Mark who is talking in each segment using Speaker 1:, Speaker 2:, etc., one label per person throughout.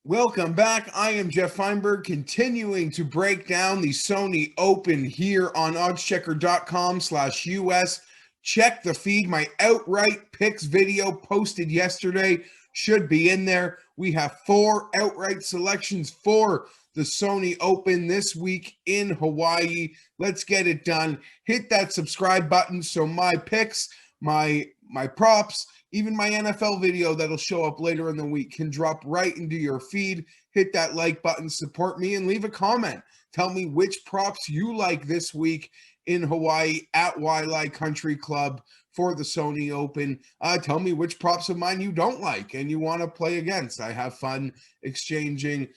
Speaker 1: Welcome back. I am Geoff Fienberg, continuing to break down the Sony Open here on oddschecker.com/US. Check the feed. My outright picks video posted yesterday should be in there. We have 4 outright selections for the Sony Open this week in Hawaii. Let's get it done. Hit that subscribe button so my picks, my props, even my NFL video that'll show up later in the week can drop right into your feed. Hit that like button, support me, and leave a comment. Tell me which props you like this week in Hawaii at Waialae Country Club for the Sony Open. Tell me which props of mine you don't like and you want to play against. I have fun exchanging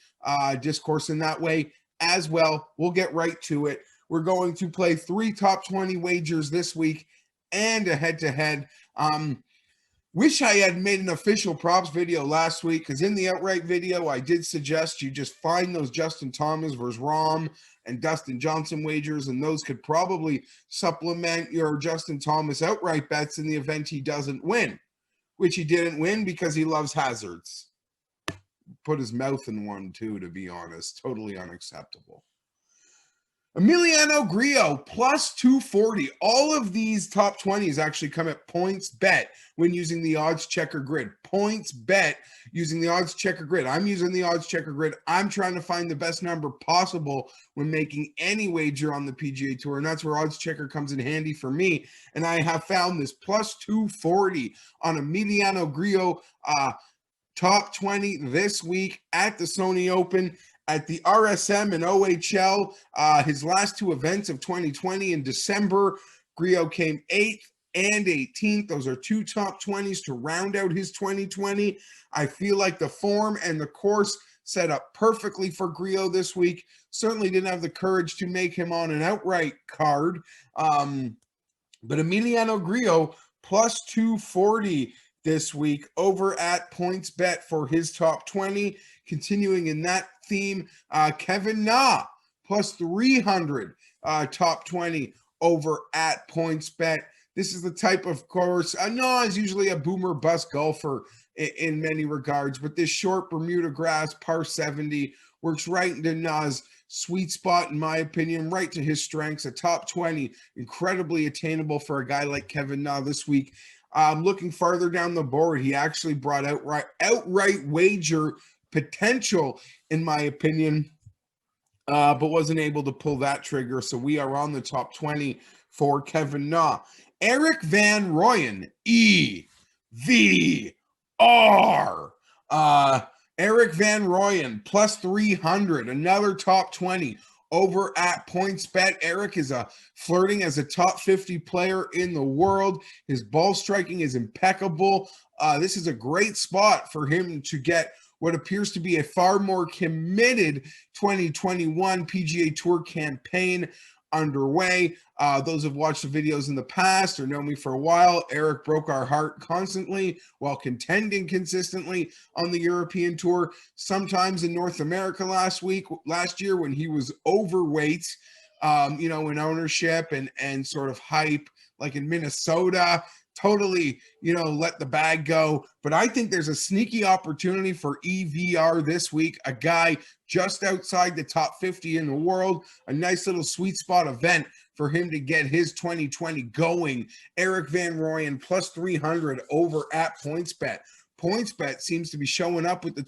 Speaker 1: discourse in that way as well. We'll get right to it. We're going to play 3 top 20 wagers this week and a head-to-head. Wish I had made an official props video last week, because in the outright video, I did suggest you just find those Justin Thomas versus Rahm and Dustin Johnson wagers, and those could probably supplement your Justin Thomas outright bets in the event he doesn't win, which he didn't win because he loves hazards. Put his mouth in one, too, to be honest. Totally unacceptable. Emiliano Grillo, plus 240. All of these top 20s actually come at points bet when using the odds checker grid. Points bet using the odds checker grid. I'm using the odds checker grid. I'm trying to find the best number possible when making any wager on the PGA Tour, and that's where odds checker comes in handy for me. And I have found this plus 240 on Emiliano Grillo, top 20 this week at the Sony Open. At the RSM and OHL, his last 2 events of 2020 in December, Grillo came 8th and 18th. Those are 2 top 20s to round out his 2020. I feel like the form and the course set up perfectly for Grillo this week. Certainly didn't have the courage to make him on an outright card. But Emiliano Grillo, plus 240 this week over at PointsBet for his top 20. Continuing in that theme, Kevin Na, plus 300 top 20 over at PointsBet. This is the type of course, Na is usually a boomer bust golfer in many regards, but this short Bermuda grass par 70 works right into Na's sweet spot, in my opinion, right to his strengths. A top 20, incredibly attainable for a guy like Kevin Na this week. Looking farther down the board, he actually brought outright wager potential, in my opinion, but wasn't able to pull that trigger. So we are on the top 20 for Kevin Na. Eric Van Rooyen, EVR. Eric Van Rooyen, plus 300, another top 20 over at PointsBet. Eric is flirting as a top 50 player in the world. His ball striking is impeccable. This is a great spot for him to get what appears to be a far more committed 2021 PGA Tour campaign underway. Those who have watched the videos in the past or know me for a while, Eric broke our heart constantly while contending consistently on the European Tour, sometimes in North America last year when he was overweight, in ownership and sort of hype, like in Minnesota. Totally, let the bag go. But I think there's a sneaky opportunity for EVR this week, a guy just outside the top 50 in the world, a nice little sweet spot event for him to get his 2020 going. Eric Van Rooyen, plus 300 over at PointsBet. PointsBet seems to be showing up with the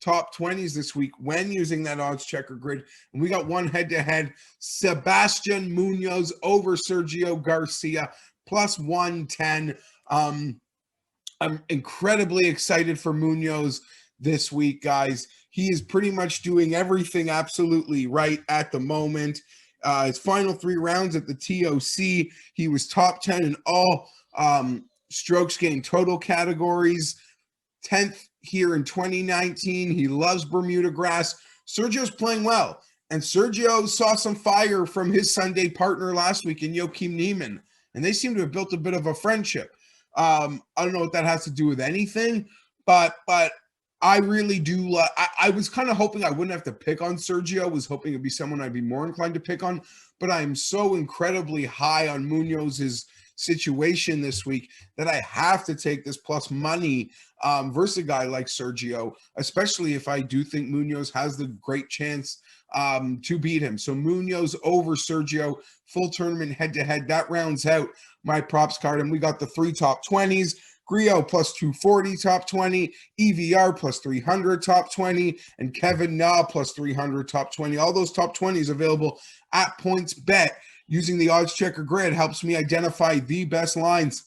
Speaker 1: top 20s this week when using that odds checker grid. And we got one head-to-head, Sebastian Munoz over Sergio Garcia, plus 110. I'm incredibly excited for Munoz this week, guys. He is pretty much doing everything absolutely right at the moment. His final 3 rounds at the TOC, he was top 10 in all strokes gained total categories, 10th here in 2019. He loves Bermuda grass. Sergio's playing well, and Sergio saw some fire from his Sunday partner last week in Joaquim Niemann, and they seem to have built a bit of a friendship. I don't know what that has to do with anything, but I really do. I was kind of hoping I wouldn't have to pick on Sergio. I was hoping it'd be someone I'd be more inclined to pick on, but I'm so incredibly high on Munoz's situation this week that I have to take this plus money versus a guy like Sergio, especially if I do think Munoz has the great chance to beat him. So Munoz over Sergio, full tournament head-to-head. That rounds out my props card, and we got the 3 top 20s. Griot plus 240 top 20, EVR plus 300 top 20, and Kevin Na plus 300 top 20. All those top 20s available at PointsBet. Using the odds checker grid helps me identify the best lines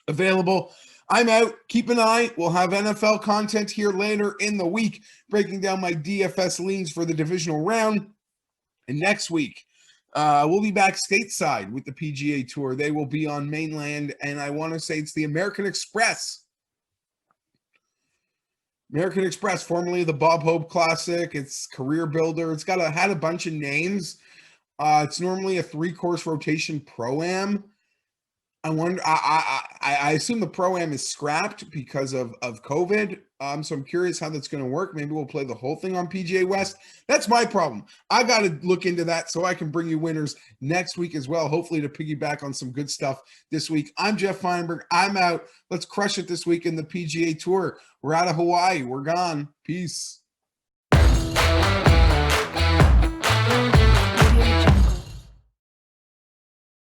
Speaker 1: available. I'm out. Keep an eye. We'll have NFL content here later in the week, breaking down my DFS leans for the divisional round. And next week, we'll be back stateside with the PGA Tour. They will be on mainland, and I want to say it's the American Express. American Express, formerly the Bob Hope Classic. It's Career Builder. It's had a bunch of names. It's normally a 3-course rotation pro-am. I wonder. I assume the pro-am is scrapped because of COVID. So I'm curious how that's going to work. Maybe we'll play the whole thing on PGA West. That's my problem. I got to look into that so I can bring you winners next week as well. Hopefully to piggyback on some good stuff this week. I'm Geoff Fienberg. I'm out. Let's crush it this week in the PGA Tour. We're out of Hawaii. We're gone. Peace.